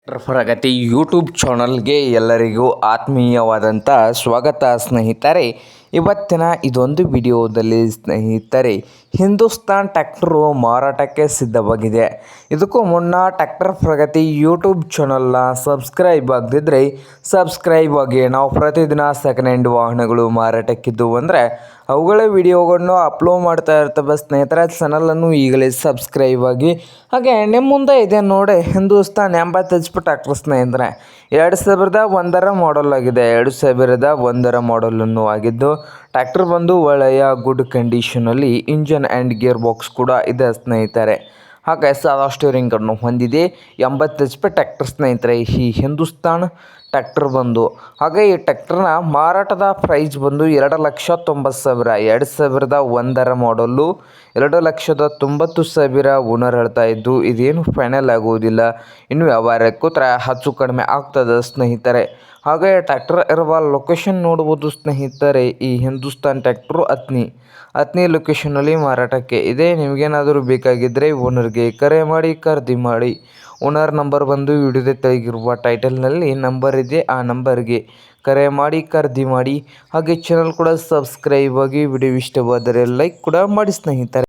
ಪ್ರಗತಿ YouTube ಚಾನಲ್ಗೆ ಎಲ್ಲರಿಗೂ ಆತ್ಮೀಯವಾದಂಥ ಸ್ವಾಗತ ಸ್ನೇಹಿತರೆ. ಇವತ್ತಿನ ಇದೊಂದು ವಿಡಿಯೋದಲ್ಲಿ ಸ್ನೇಹಿತರೆ, ಹಿಂದೂಸ್ತಾನ್ ಟ್ರ್ಯಾಕ್ಟರು ಮಾರಾಟಕ್ಕೆ ಸಿದ್ಧವಾಗಿದೆ. ಇದಕ್ಕೂ ಮುನ್ನ ಟ್ರ್ಯಾಕ್ಟರ್ ಪ್ರಗತಿ ಯೂಟ್ಯೂಬ್ ಚಾನಲ್ನ ಸಬ್ಸ್ಕ್ರೈಬ್ ಆಗದಿದ್ದರೆ ಸಬ್ಸ್ಕ್ರೈಬ್ ಆಗಿ. ನಾವು ಪ್ರತಿದಿನ ಸೆಕೆಂಡ್ ಹ್ಯಾಂಡ್ ವಾಹನಗಳು ಮಾರಾಟಕ್ಕಿದ್ದು ಅಂದರೆ ಅವುಗಳ ವಿಡಿಯೋಗಳನ್ನು ಅಪ್ಲೋಡ್ ಮಾಡ್ತಾ ಇರ್ತವೆ ಸ್ನೇಹಿತರೆ. ಚಾನಲನ್ನು ಈಗಲೇ ಸಬ್ಸ್ಕ್ರೈಬ್ ಆಗಿ. ಹಾಗೆ ನಿಮ್ಮ ಮುಂದೆ ಇದೆ ನೋಡಿ ಹಿಂದೂಸ್ತಾನ್ 80 HP ಟ್ರ್ಯಾಕ್ಟರ್ ಸ್ನೇಹಿತರೆ. 2001 ಮಾಡಲ್ ಆಗಿದೆ. 2001 ಮಾಡಲನ್ನು ಆಗಿದ್ದು ಟ್ರ್ಯಾಕ್ಟರ್ ಬಂದು ಒಳ್ಳೆಯ ಗುಡ್ ಕಂಡೀಷನಲ್ಲಿ ಇಂಜನ್ ಆ್ಯಂಡ್ ಗೇರ್ ಬಾಕ್ಸ್ ಕೂಡ ಇದೆ ಸ್ನೇಹಿತರೆ. ಹಾಗೆ ಸಾದಾ ಸ್ಟೀರಿಂಗ್ ಅನ್ನು ಹೊಂದಿದೆ. 80 HP ಟ್ರ್ಯಾಕ್ಟರ್ ಸ್ನೇಹಿತರೆ ಈ ಹಿಂದೂಸ್ತಾನ್ ಟ್ರ್ಯಾಕ್ಟರ್ ಬಂದು. ಹಾಗೆ ಈ ಟ್ರ್ಯಾಕ್ಟರ್ನ ಮಾರಾಟದ ಪ್ರೈಸ್ ಬಂದು 2,90,000. 2001 ಮಾಡಲು 2,90,000 ಓನರ್ ಹೇಳ್ತಾ ಇದ್ದು, ಇದೇನು ಫೈನಲ್ ಆಗುವುದಿಲ್ಲ, ಇನ್ನು ವ್ಯವಹಾರಕ್ಕೂ ಹೆಚ್ಚು ಕಡಿಮೆ ಆಗ್ತದೆ ಸ್ನೇಹಿತರೆ. ಹಾಗೆ ಟ್ರ್ಯಾಕ್ಟರ್ ಇರುವ ಲೊಕೇಶನ್ ನೋಡ್ಬೋದು ಸ್ನೇಹಿತರೆ. ಈ ಹಿಂದೂಸ್ತಾನ್ ಟ್ರ್ಯಾಕ್ಟರು ಅತ್ನಿ ಲೊಕೇಶನಲ್ಲಿ ಮಾರಾಟಕ್ಕೆ ಇದೆ. ನಿಮಗೇನಾದರೂ ಬೇಕಾಗಿದ್ದರೆ ಓನರ್ಗೆ ಕರೆ ಮಾಡಿ ಖರೀದಿ ಮಾಡಿ. ಓನರ್ ನಂಬರ್ ಬಂದು ವಿಡಿಯೋದ ತೆಳಗಿರುವ ಟೈಟಲ್ನಲ್ಲಿ ನಂಬರ್ ಇದೆ, ಆ ನಂಬರ್ಗೆ ಕರೆ ಮಾಡಿ ಖರೀದಿ ಮಾಡಿ. ಹಾಗೆ ಚಾನಲ್ ಕೂಡ ಸಬ್ಸ್ಕ್ರೈಬ್ ಆಗಿ. ವಿಡಿಯೋ ಇಷ್ಟವಾದರೆ ಲೈಕ್ ಕೂಡ ಮಾಡಿ ಸ್ನೇಹಿತರೆ.